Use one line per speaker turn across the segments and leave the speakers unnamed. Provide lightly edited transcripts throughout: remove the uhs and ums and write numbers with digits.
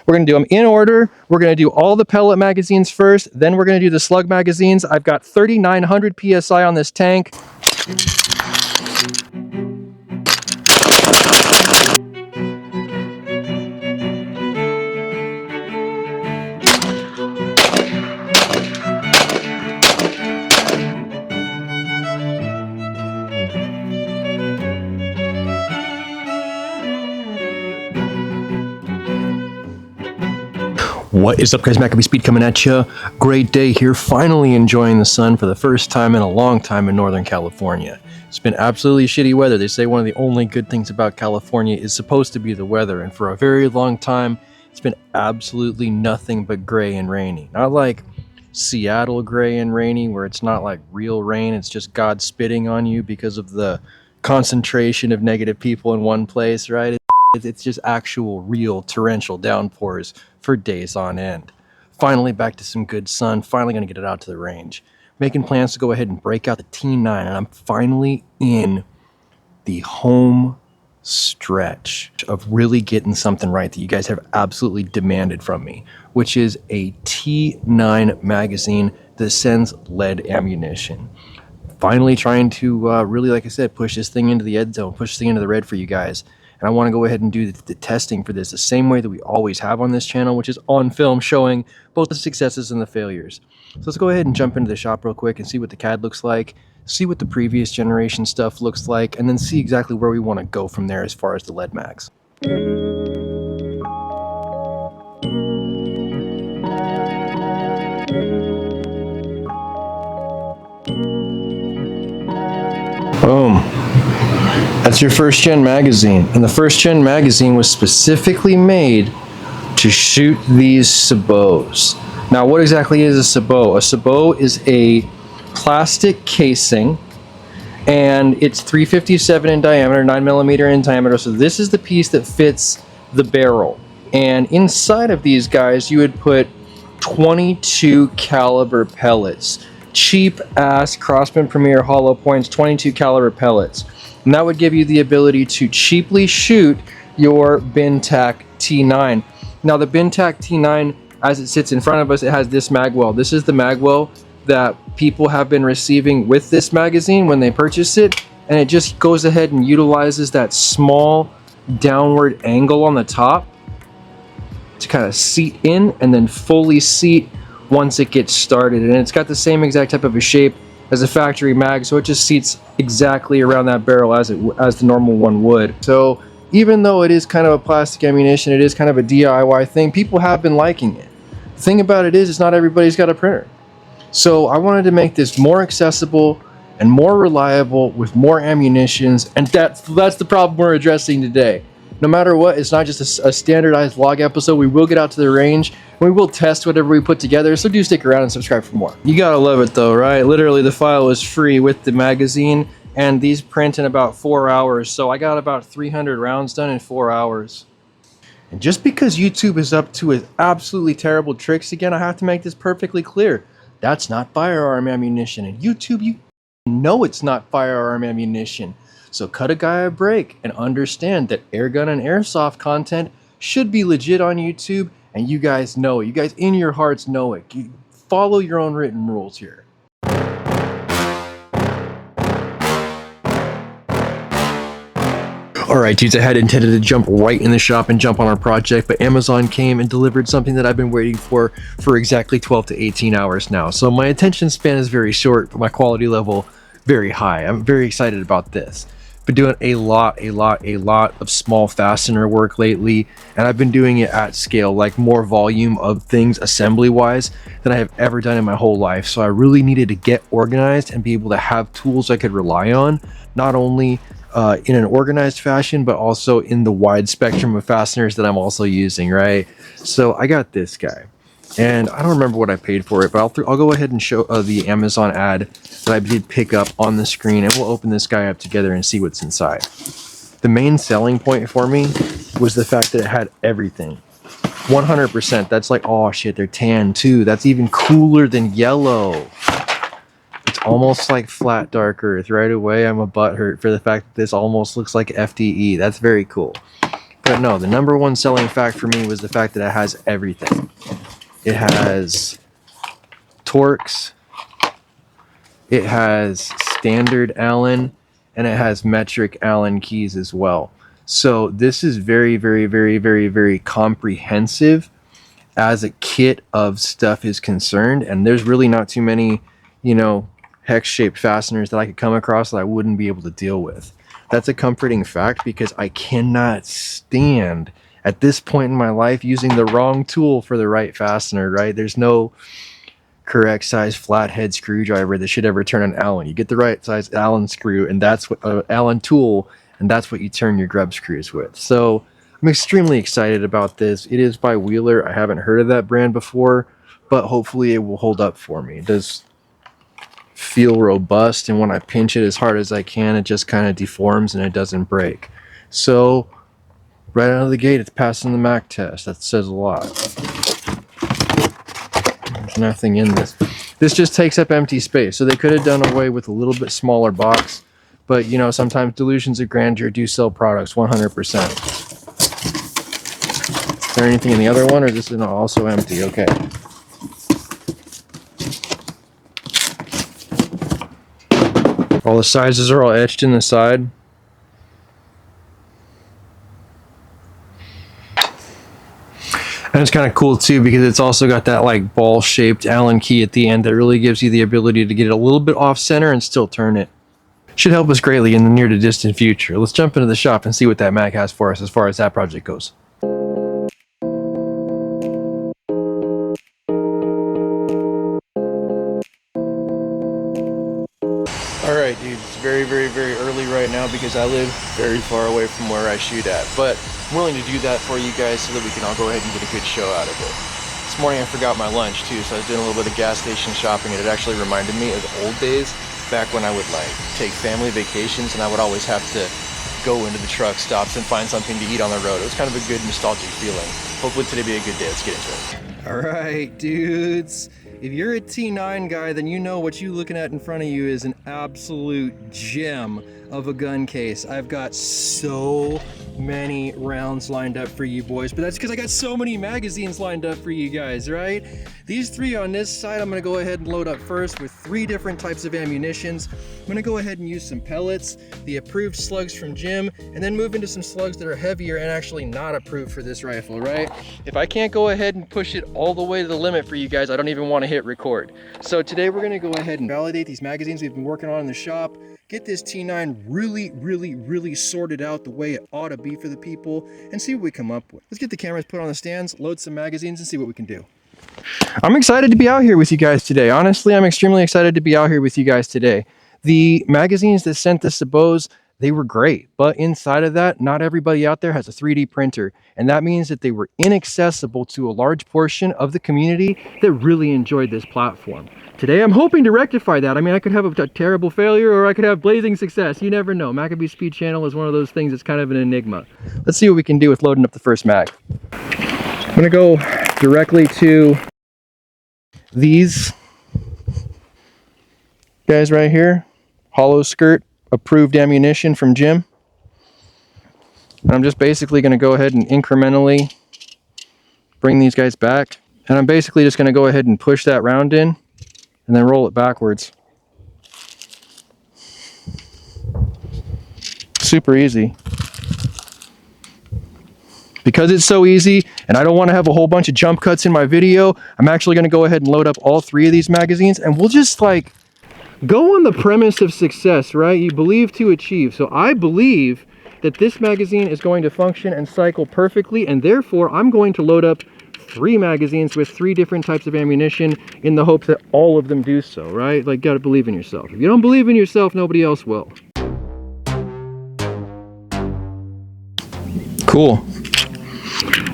We're going to do them in order. We're going to do all the pellet magazines first, then we're going to do the slug magazines. I've got 3,900 PSI on this tank. What is up, guys? Maccabee Speed coming at you. Great day here, finally enjoying the sun for the first time in a long time in Northern California. It's been absolutely shitty weather. They say one of the only good things about California is supposed to be the weather, and for a very long time it's been absolutely nothing but gray and rainy. Not like Seattle gray and rainy where it's not like real rain, it's just God spitting on you because of the concentration of negative people in one place, right? It's just actual real torrential downpours for days on end. Finally back to some good sun, finally gonna get it out to the range. Making plans to go ahead and break out the T9, and I'm finally in the home stretch of really getting something right that you guys have absolutely demanded from me, which is a T9 magazine that sends lead ammunition. Finally trying to really, like I said, push this thing into the end zone, push this thing into the red for you guys. And I want to go ahead and do the testing for this the same way that we always have on this channel, which is on film, showing both the successes and the failures. So let's go ahead and jump into the shop real quick and see what the CAD looks like, see what the previous generation stuff looks like, and then see exactly where we want to go from there as far as the lead mags. Boom. That's your first gen magazine, and the first gen magazine was specifically made to shoot these sabots. Now, what exactly is a sabot? A sabot is a plastic casing, and it's 357 in diameter, 9mm in diameter. So this is the piece that fits the barrel, and inside of these guys you would put 22 caliber pellets, cheap ass Craftsman Premier hollow points, 22 caliber pellets. And that would give you the ability to cheaply shoot your BINTAC T9. Now the BINTAC T9, as it sits in front of us, it has this magwell. This is the magwell that people have been receiving with this magazine when they purchase it, and it just goes ahead and utilizes that small downward angle on the top to kind of seat in and then fully seat once it gets started. And it's got the same exact type of a shape as a factory mag, so it just seats exactly around that barrel as the normal one would. So even though it is kind of a plastic ammunition, it is kind of a DIY thing, people have been liking it. The thing about it is not everybody's got a printer. So I wanted to make this more accessible and more reliable with more ammunitions, and that's the problem we're addressing today. No matter what, it's not just a standardized log episode. We will get out to the range, and we will test whatever we put together, so do stick around and subscribe for more. You gotta love it though, right? Literally the file is free with the magazine, and these print in about 4 hours, so I got about 300 rounds done in 4 hours. And just because YouTube is up to its absolutely terrible tricks again, I have to make this perfectly clear. That's not firearm ammunition, and YouTube, you know it's not firearm ammunition. So cut a guy a break and understand that airgun and airsoft content should be legit on YouTube, and you guys know it. You guys in your hearts know it. You follow your own written rules here. Alright dudes, I had intended to jump right in the shop and jump on our project, but Amazon came and delivered something that I've been waiting for exactly 12 to 18 hours now. So my attention span is very short, but my quality level very high. I'm very excited about this. Been doing a lot of small fastener work lately, and I've been doing it at scale, like more volume of things assembly wise than I have ever done in my whole life. So I really needed to get organized and be able to have tools I could rely on, not only in an organized fashion, but also in the wide spectrum of fasteners that I'm also using, right? So I got this guy, and I don't remember what I paid for it, but I'll go ahead and show the Amazon ad that I did pick up on the screen, and we'll open this guy up together and see what's inside. The main selling point for me was the fact that it had everything. 100%. That's like, oh shit, they're tan too. That's even cooler than yellow. It's almost like flat dark earth. Right away, I'm a butthurt for the fact that this almost looks like FDE. That's very cool. But no, the number one selling fact for me was the fact that it has everything. It has Torx, it has standard Allen, and it has metric Allen keys as well. So this is very, very, very, very, very comprehensive as a kit of stuff is concerned. And there's really not too many, you know, hex-shaped fasteners that I could come across that I wouldn't be able to deal with. That's a comforting fact, because I cannot stand at this point in my life using the wrong tool for the right fastener, right? There's no correct size flathead screwdriver that should ever turn an Allen. You get the right size Allen screw, and that's what Allen tool, and that's what you turn your grub screws with. So I'm extremely excited about this. It is by Wheeler. I haven't heard of that brand before, but hopefully it will hold up for me. It does feel robust, and when I pinch it as hard as I can, it just kind of deforms and it doesn't break. So right out of the gate, it's passing the MAC test. That says a lot. There's nothing in this. This just takes up empty space. So they could have done away with a little bit smaller box, but you know, sometimes delusions of grandeur do sell products 100%. Is there anything in the other one, or is this also empty? Okay. All the sizes are all etched in the side. And it's kind of cool too, because it's also got that like ball shaped Allen key at the end that really gives you the ability to get it a little bit off center and still turn it. Should help us greatly in the near to distant future. Let's jump into the shop and see what that Mac has for us as far as that project goes. Alright dude, it's very, very, very early right now because I live very far away from where I shoot at. But I'm willing to do that for you guys so that we can all go ahead and get a good show out of it. This morning I forgot my lunch too, so I was doing a little bit of gas station shopping, and it actually reminded me of the old days back when I would like take family vacations and I would always have to go into the truck stops and find something to eat on the road. It was kind of a good nostalgic feeling. Hopefully today be a good day. Let's get into it. Alright dudes, if you're a T9 guy, then you know what you're looking at in front of you is an absolute gem of a gun case. I've got so many rounds lined up for you boys, but that's because I got so many magazines lined up for you guys, right? These three on this side, I'm gonna go ahead and load up first with 3 different types of ammunitions. I'm gonna go ahead and use some pellets, the approved slugs from Jim, and then move into some slugs that are heavier and actually not approved for this rifle, right? If I can't go ahead and push it all the way to the limit for you guys, I don't even want to hit record. So today we're gonna go ahead and validate these magazines we've been working on in the shop, get this T9 really, really, really sorted out the way it ought to be for the people, and see what we come up with. Let's get the cameras put on the stands, load some magazines, and see what we can do. I'm excited to be out here with you guys today. Honestly, I'm extremely excited to be out here with you guys today. The magazines that sent the sabots, they were great, but inside of that, not everybody out there has a 3D printer, and that means that they were inaccessible to a large portion of the community that really enjoyed this platform. Today, I'm hoping to rectify that. I mean, I could have a terrible failure, or I could have blazing success. You never know. Maccabee Speed Channel is one of those things that's kind of an enigma. Let's see what we can do with loading up the first mag. I'm gonna go directly to these guys right here. Hollow skirt, approved ammunition from Jim. And I'm just basically gonna go ahead and incrementally bring these guys back. And I'm basically just gonna go ahead and push that round in and then roll it backwards. Super easy. Because it's so easy and I don't want to have a whole bunch of jump cuts in my video, I'm actually going to go ahead and load up all 3 of these magazines, and we'll just like go on the premise of success, right? You believe to achieve. So I believe that this magazine is going to function and cycle perfectly, and therefore I'm going to load up 3 magazines with 3 different types of ammunition in the hopes that all of them do so, right? Like, gotta believe in yourself. If you don't believe in yourself, nobody else will. Cool.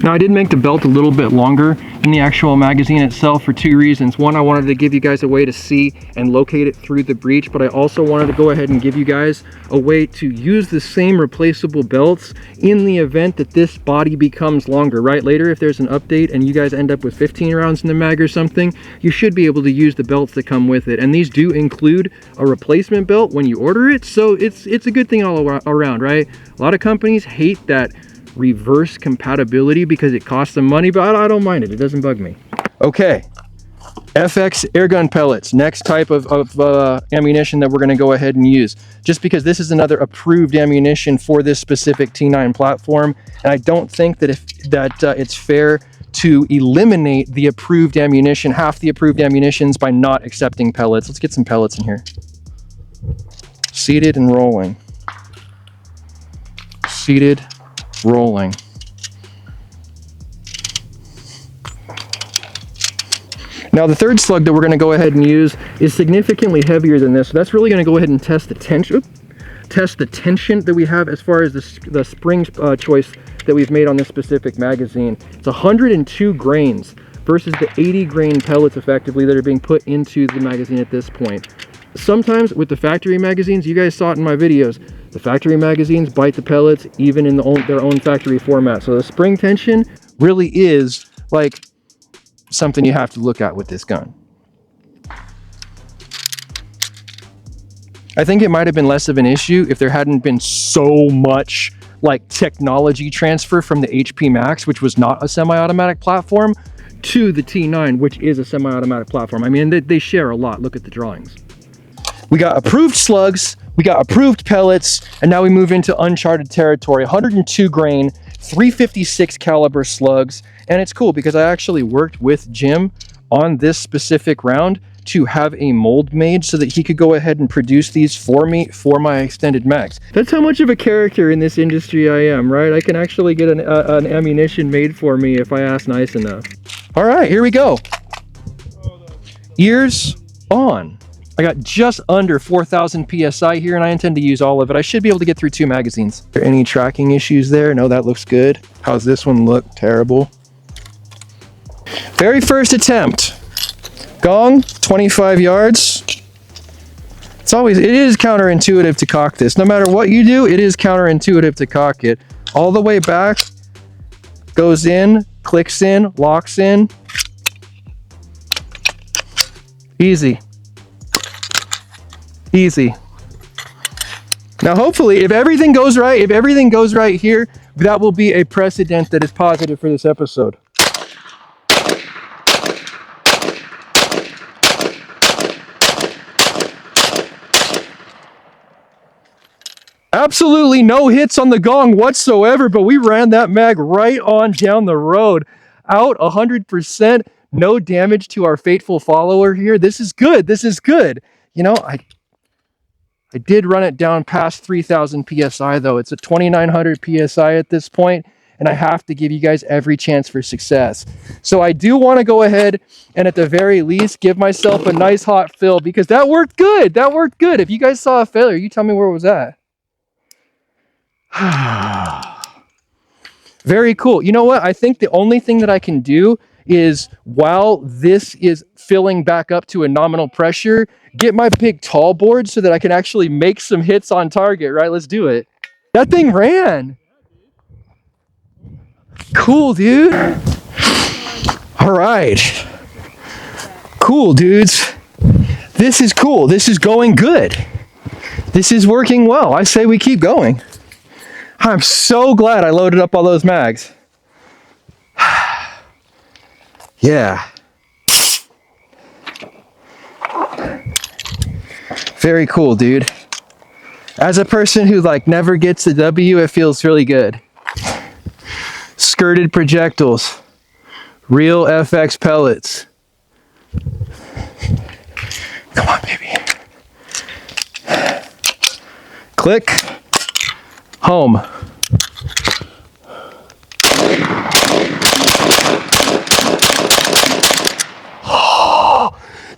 Now I did make the belt a little bit longer than the actual magazine itself for 2 reasons. One, I wanted to give you guys a way to see and locate it through the breech, but I also wanted to go ahead and give you guys a way to use the same replaceable belts in the event that this body becomes longer, right? Later, if there's an update and you guys end up with 15 rounds in the mag or something, you should be able to use the belts that come with it. And these do include a replacement belt when you order it, so it's a good thing all around, right? A lot of companies hate that reverse compatibility because it costs them money, but I don't mind it. It doesn't bug me. Okay. FX airgun pellets, next type of ammunition that we're going to go ahead and use, just because this is another approved ammunition for this specific T9 platform, and I don't think that it's fair to eliminate the approved ammunition, half the approved ammunitions, by not accepting pellets. Let's get some pellets in here. Seated and rolling. Seated, rolling. Now the third slug that we're going to go ahead and use is significantly heavier than this. So that's really going to go ahead and test the tension that we have as far as the spring choice that we've made on this specific magazine. It's 102 grains versus the 80 grain pellets effectively that are being put into the magazine at this point. Sometimes with the factory magazines, you guys saw it in my videos, the factory magazines bite the pellets even in their own factory format. So the spring tension really is like something you have to look at with this gun. I think it might have been less of an issue if there hadn't been so much like technology transfer from the HP Max, which was not a semi-automatic platform, to the T9, which is a semi-automatic platform. I mean, they share a lot. Look at the drawings. We got approved slugs, we got approved pellets, and now we move into uncharted territory. 102 grain, 356 caliber slugs. And it's cool because I actually worked with Jim on this specific round to have a mold made so that he could go ahead and produce these for me for my extended mags. That's how much of a character in this industry I am, right? I can actually get an ammunition made for me if I ask nice enough. All right, here we go. Ears on. I got just under 4,000 PSI here, and I intend to use all of it. I should be able to get through 2 magazines. Are there any tracking issues there? No, that looks good. How's this one look? Terrible. Very first attempt. Gong, 25 yards. It is counterintuitive to cock this. No matter what you do, it is counterintuitive to cock it. All the way back, goes in, clicks in, locks in. Easy. Easy. Now hopefully, if everything goes right here, that will be a precedent that is positive for this episode. Absolutely no hits on the gong whatsoever, but we ran that mag right on down the road. Out 100%, no damage to our faithful follower here. This is good. This is good. You know, I did run it down past 3,000 PSI though. It's a 2,900 PSI at this point, and I have to give you guys every chance for success. So I do want to go ahead and at the very least give myself a nice hot fill because that worked good. That worked good. If you guys saw a failure, you tell me where it was at. Very cool. You know what? I think the only thing that I can do is, while this is filling back up to a nominal pressure, get my big tall board so that I can actually make some hits on target, right? Let's do it. That thing ran. Cool, dude. All right. Cool, dudes. This is cool. This is going good. This is working well. I say we keep going. I'm so glad I loaded up all those mags. Yeah. Very cool, dude. As a person who like never gets a W, it feels really good. Skirted projectiles. Real FX pellets. Come on, baby. Click. Home.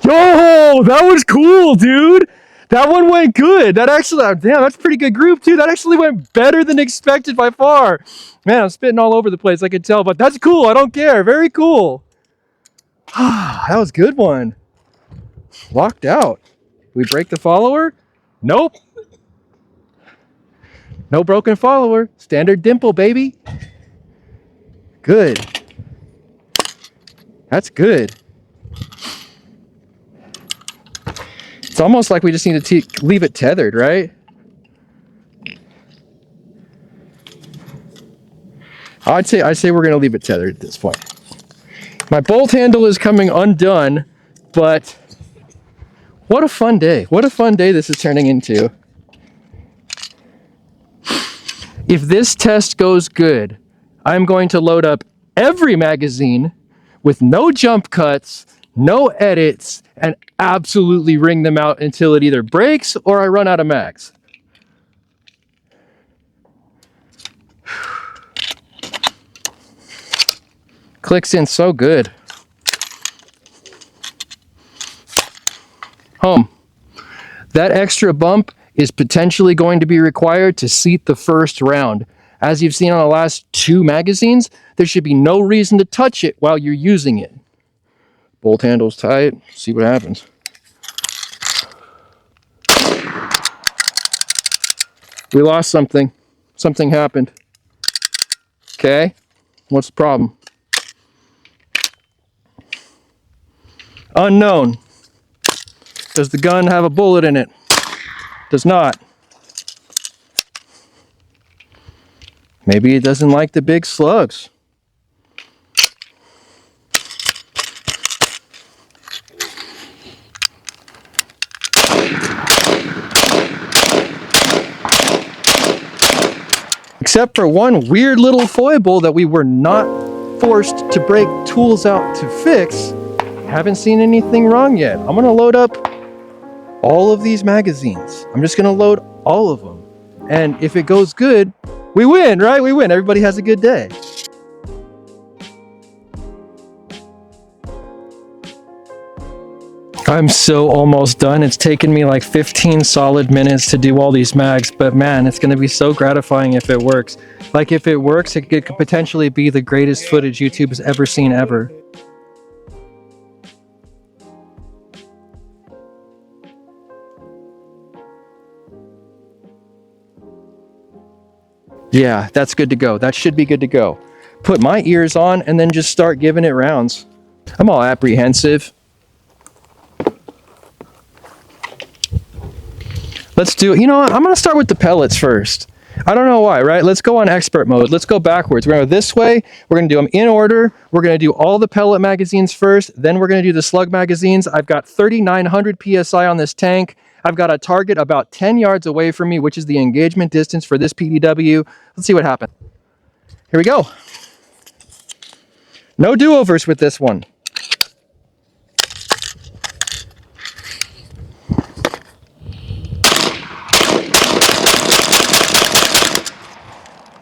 Yo, that was cool, dude. That one went good. That actually, damn, that's a pretty good group, too. That actually went better than expected by far. Man, I'm spitting all over the place, I can tell, but that's cool. I don't care. Very cool. That was a good one. Locked out. We break the follower? Nope. No broken follower. Standard dimple, baby. Good. That's good. It's almost like we just need to leave it tethered, right? I'd say we're gonna leave it tethered at this point. My bolt handle is coming undone, but what a fun day. What a fun day this is turning into. If this test goes good, I'm going to load up every magazine with no jump cuts, no edits, and absolutely ring them out until it either breaks or I run out of mags. Clicks in so good. Home. That extra bump is potentially going to be required to seat the first round. As you've seen on the last 2 magazines, there should be no reason to touch it while you're using it. Bolt handle's tight. See what happens. We lost something. Something happened. Okay. What's the problem? Unknown. Does the gun have a bullet in it? Does not. Maybe it doesn't like the big slugs. Except for one weird little foible that we were not forced to break tools out to fix, haven't seen anything wrong yet. I'm gonna load up all of these magazines. I'm just gonna load all of them. And if it goes good, we win, right? We win. Everybody has a good day. I'm so almost done. It's taken me like 15 solid minutes to do all these mags, but man, it's gonna be so gratifying if it works. Like if it works, it could potentially be the greatest footage YouTube has ever seen ever. Yeah, that's good to go. That should be good to go. Put my ears on and then just start giving it rounds. I'm all apprehensive. Let's do it. You know what? I'm going to start with the pellets first. I don't know why, right? Let's go on expert mode. Let's go backwards. We're going to go this way. We're going to do them in order. We're going to do all the pellet magazines first. Then we're going to do the slug magazines. I've got 3,900 PSI on this tank. I've got a target about 10 yards away from me, which is the engagement distance for this PDW. Let's see what happens. Here we go. No do-overs with this one.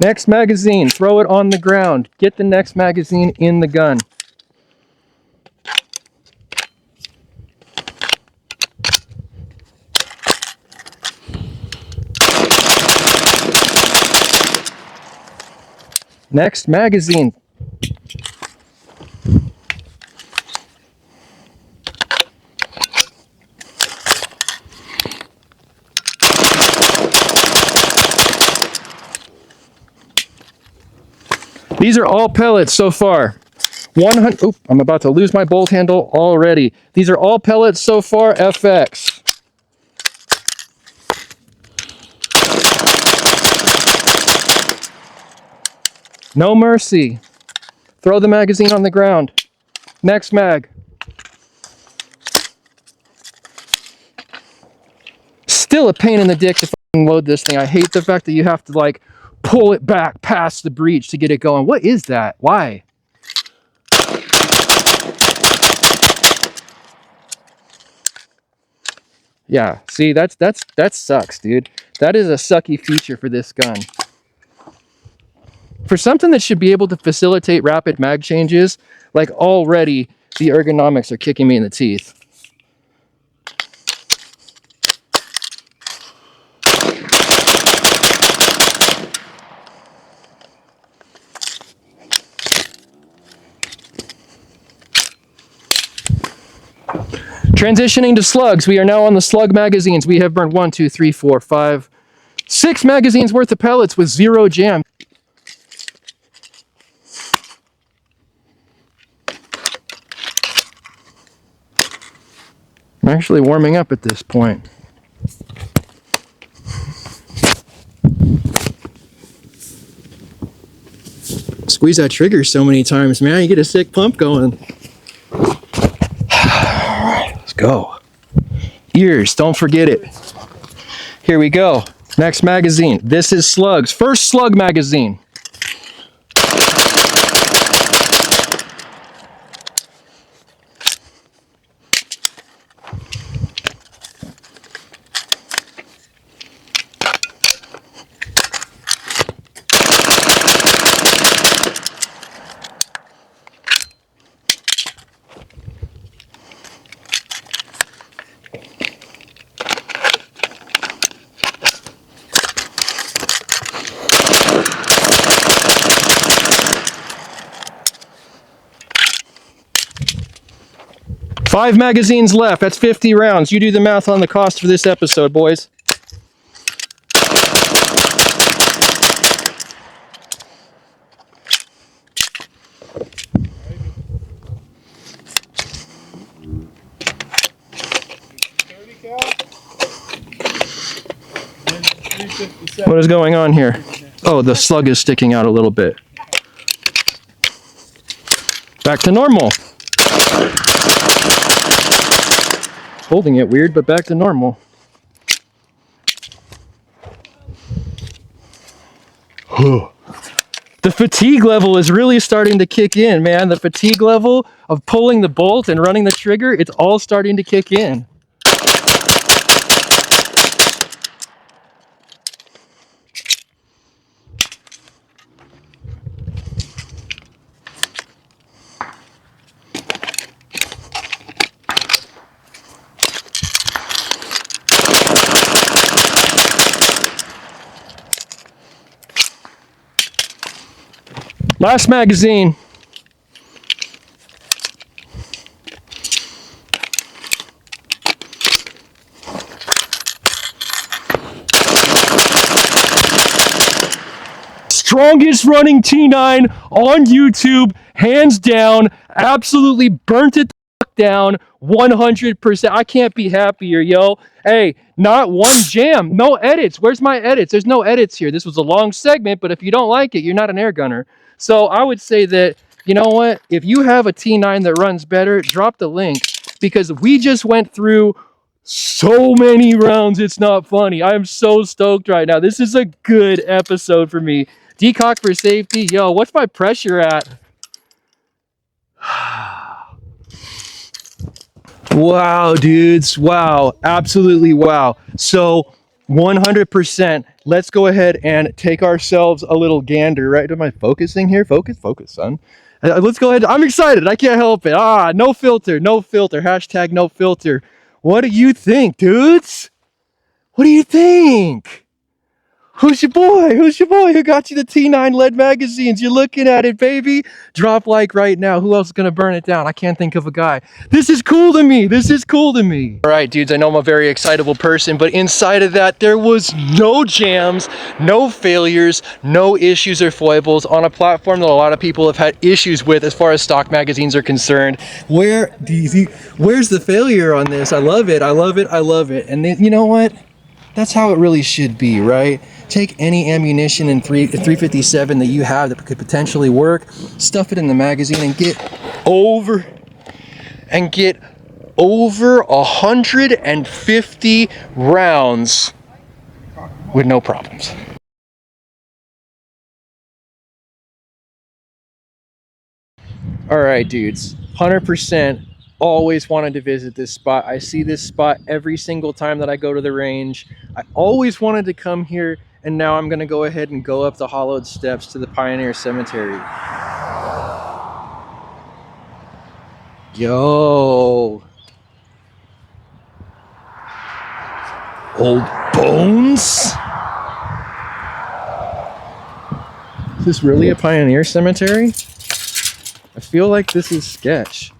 Next magazine, throw it on the ground. Get the next magazine in the gun. Next magazine. These are all pellets so far. 100. Oop, I'm about to lose my bolt handle already. These are all pellets so far, FX. No mercy. Throw the magazine on the ground. Next mag. Still a pain in the dick to fucking load this thing. I hate the fact that you have to like pull it back past the breech to get it going. What is that? Why? Yeah, see, that sucks, dude. That is a sucky feature for this gun. For something that should be able to facilitate rapid mag changes, like already the ergonomics are kicking me in the teeth. Transitioning to slugs, we are now on the slug magazines. We have burned 1, 2, 3, 4, 5, 6 magazines worth of pellets with 0 jam. I'm actually warming up at this point. squeeze that trigger so many times, man. You get a sick pump going. All right, let's go. Ears, don't forget it. Here we go. Next magazine. This is slugs. First slug magazine. Five magazines left. That's 50 rounds. You do the math on the cost for this episode, boys. What is going on here? Oh, the slug is sticking out a little bit. Back to normal. Holding it weird, but back to normal. The fatigue level is really starting to kick in, man. The fatigue level of pulling the bolt and running the trigger, it's all starting to kick in. Last magazine. Strongest running T9 on YouTube, hands down. Absolutely burnt it the fuck down, 100%. I can't be happier, yo. Hey, not one jam, no edits. Where's my edits? There's no edits here. This was a long segment, but if you don't like it, you're not an air gunner. So I would say that, you know what? If you have a T9 that runs better, drop the link, because we just went through so many rounds. It's not funny. I am so stoked right now. This is a good episode for me. Decock for safety. Yo, what's my pressure at? Wow, dudes. Wow. Absolutely wow. So 100%. Let's go ahead and take ourselves a little gander, right? Am I focusing here? Focus, son. Let's go ahead. I'm excited. I can't help it. No filter, no filter. Hashtag no filter. What do you think, dudes? What do you think? Who's your boy? Who's your boy? Who got you the T9 lead magazines? You're looking at it, baby. Drop like right now. Who else is going to burn it down? I can't think of a guy. This is cool to me. This is cool to me. All right, dudes, I know I'm a very excitable person, but inside of that, there was no jams, no failures, no issues or foibles on a platform that a lot of people have had issues with as far as stock magazines are concerned. Where's the failure on this? I love it. I love it. I love it. And then, you know what? That's how it really should be, right? Take any ammunition in 357 that you have that could potentially work, stuff it in the magazine, and get over 150 rounds with no problems. All right, dudes, 100%. Always wanted to visit this spot. I see this spot every single time that I go to the range. I always wanted to come here, and now I'm gonna go ahead and go up the hollowed steps to the Pioneer Cemetery. Yo. Old bones? Is this really a Pioneer Cemetery? I feel like this is sketch.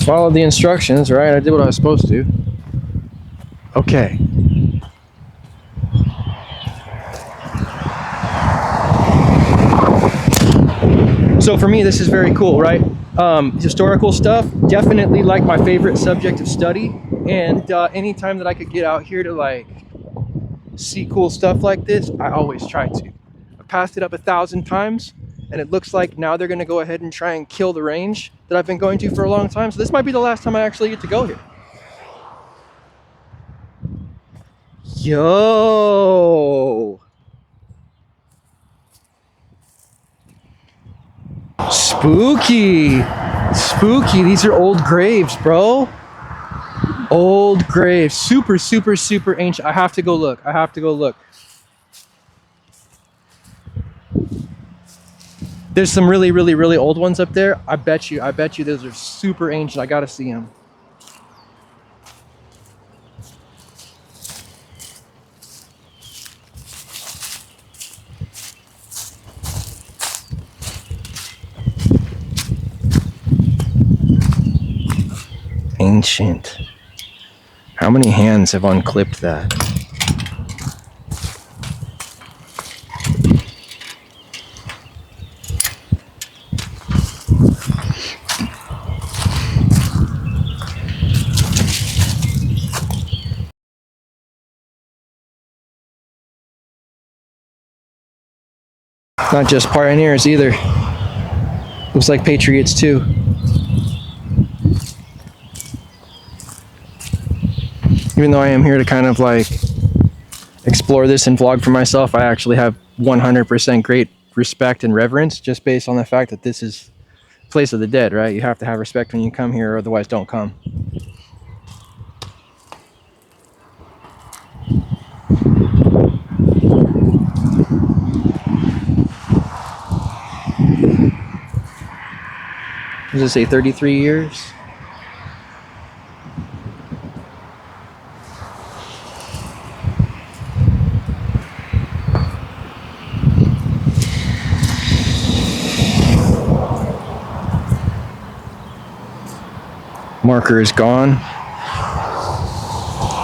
Followed the instructions, right? I did what I was supposed to. Okay. So for me, this is very cool, right? Historical stuff, definitely like my favorite subject of study. And anytime that I could get out here to like see cool stuff like this, I always try to. passed it up 1,000 times, and it looks like now they're gonna go ahead and try and kill the range that I've been going to for a long time. So this might be the last time I actually get to go here. Yo! Spooky! Spooky, these are old graves, bro. Old graves, super, super, super ancient. I have to go look, I have to go look. There's some really, really, really old ones up there. I bet you those are super ancient. I gotta see them. Ancient. How many hands have unclipped that? Not just pioneers either. Looks like patriots too. Even though I am here to kind of like explore this and vlog for myself, I actually have 100% great respect and reverence just based on the fact that this is a place of the dead, right? You have to have respect when you come here, or otherwise don't come. Does it say 33 years? Marker is gone.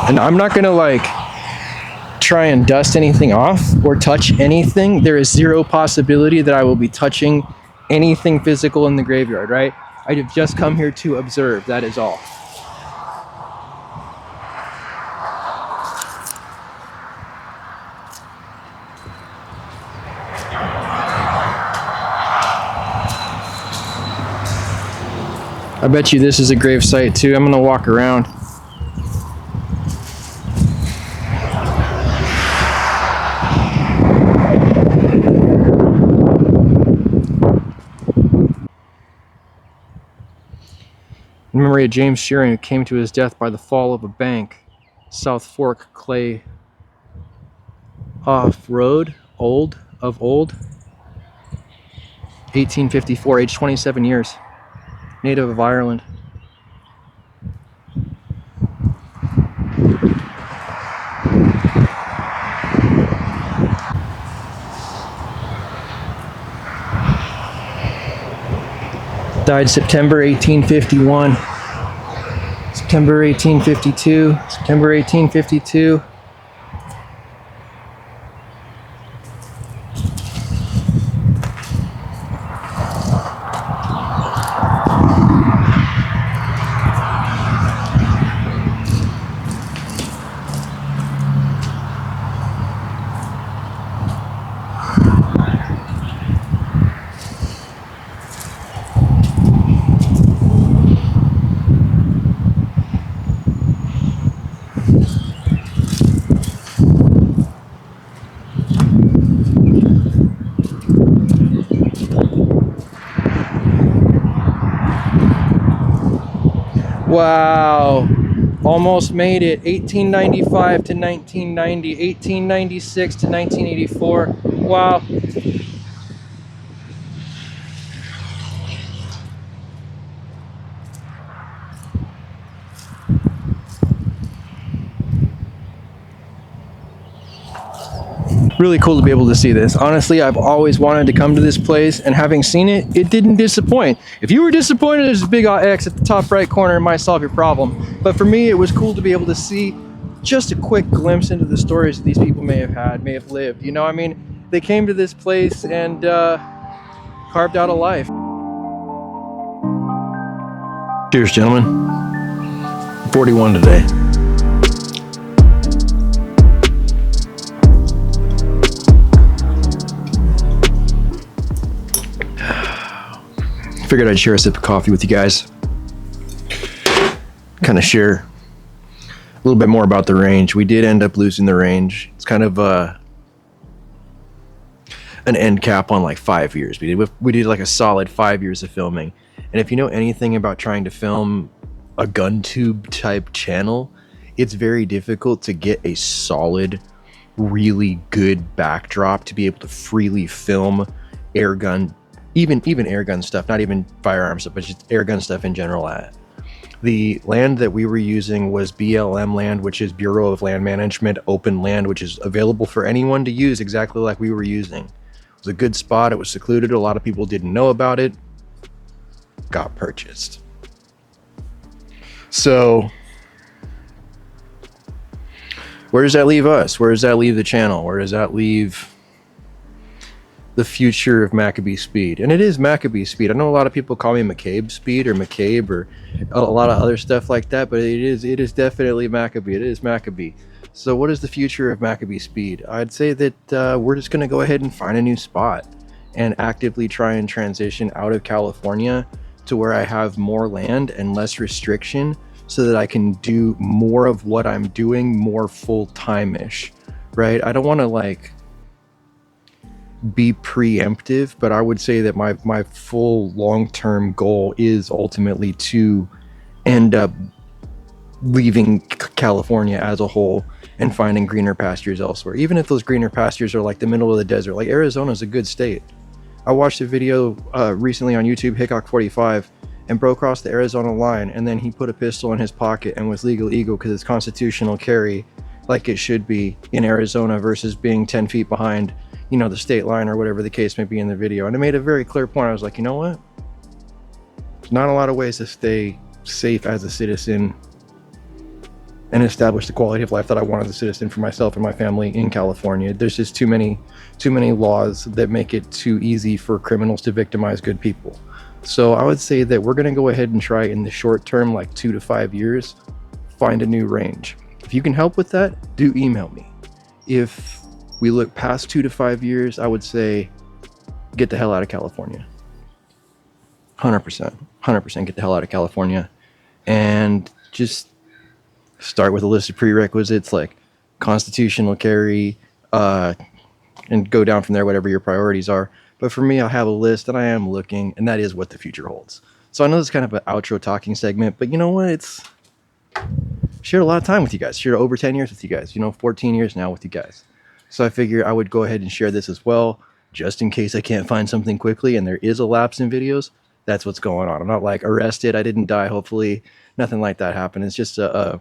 And I'm not gonna like try and dust anything off or touch anything. There is zero possibility that I will be touching anything physical in the graveyard, right? I have just come here to observe, that is all. I bet you this is a grave site too. I'm gonna walk around. In memory of James Shearing, who came to his death by the fall of a bank, South Fork Clay Off Road, old, 1854, age 27 years, native of Ireland. Died September 1851, September 1852, September 1852. Wow, almost made it. 1895 to 1990, 1896 to 1984. Wow. Really cool to be able to see this. Honestly, I've always wanted to come to this place, and having seen it, it didn't disappoint. If you were disappointed, there's a big X at the top right corner and might solve your problem. But for me, it was cool to be able to see just a quick glimpse into the stories that these people may have had, may have lived. You know, I mean, they came to this place and carved out a life. Cheers, gentlemen. 41 today. Figured I'd share a sip of coffee with you guys. Kind of share a little bit more about the range. We did end up losing the range. It's kind of an end cap on like 5 years. We did like a solid 5 years of filming. And if you know anything about trying to film a gun tube type channel, it's very difficult to get a solid, really good backdrop to be able to freely film airgun, even airgun stuff, not even firearms stuff, but just airgun stuff in general at. The land that we were using was BLM land, which is Bureau of Land Management, open land, which is available for anyone to use exactly like we were using. It was a good spot. It was secluded. A lot of people didn't know about it. Got purchased. So where does that leave us? Where does that leave the channel? Where does that leave the future of Maccabee Speed? And it is Maccabee Speed. I know a lot of people call me McCabe Speed or McCabe or a lot of other stuff like that, but it is definitely Maccabee. It is Maccabee. So what is the future of Maccabee Speed? I'd say that we're just going to go ahead and find a new spot and actively try and transition out of California to where I have more land and less restriction so that I can do more of what I'm doing more full-time-ish, right? I don't want to like be preemptive, but I would say that my full long-term goal is ultimately to end up leaving California as a whole and finding greener pastures elsewhere, even if those greener pastures are like the middle of the desert. Like Arizona is a good state. I watched a video recently on YouTube, Hickok45, and bro crossed the Arizona line, and then he put a pistol in his pocket and was legal because it's constitutional carry like it should be in Arizona versus being 10 feet behind, you know, the state line or whatever the case may be in the video. And it made a very clear point. I was like, you know what? There's not a lot of ways to stay safe as a citizen and establish the quality of life that I want as a citizen for myself and my family in California. There's just too many laws that make it too easy for criminals to victimize good people. So I would say that we're going to go ahead and try in the short term, like 2 to 5 years, find a new range. If you can help with that, do email me. If we look past 2 to 5 years, I would say get the hell out of California. 100% get the hell out of California, and just start with a list of prerequisites like constitutional carry, and go down from there, whatever your priorities are. But for me, I have a list and I am looking, and that is what the future holds. So I know this is kind of an outro talking segment, but you know what? It's shared a lot of time with you guys, shared over 10 years with you guys, 14 years now with you guys. So I figure I would go ahead and share this as well, just in case I can't find something quickly and there is a lapse in videos. That's what's going on. I'm not like arrested. I didn't die. Hopefully nothing like that happened. It's just a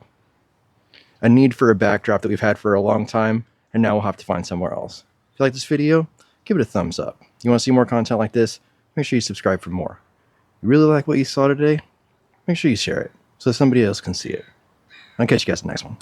need for a backdrop that we've had for a long time, and now we'll have to find somewhere else. If you like this video, give it a thumbs up. You want to see more content like this, make sure you subscribe for more. You really like what you saw today, make sure you share it so somebody else can see it. I'll catch you guys in the next one.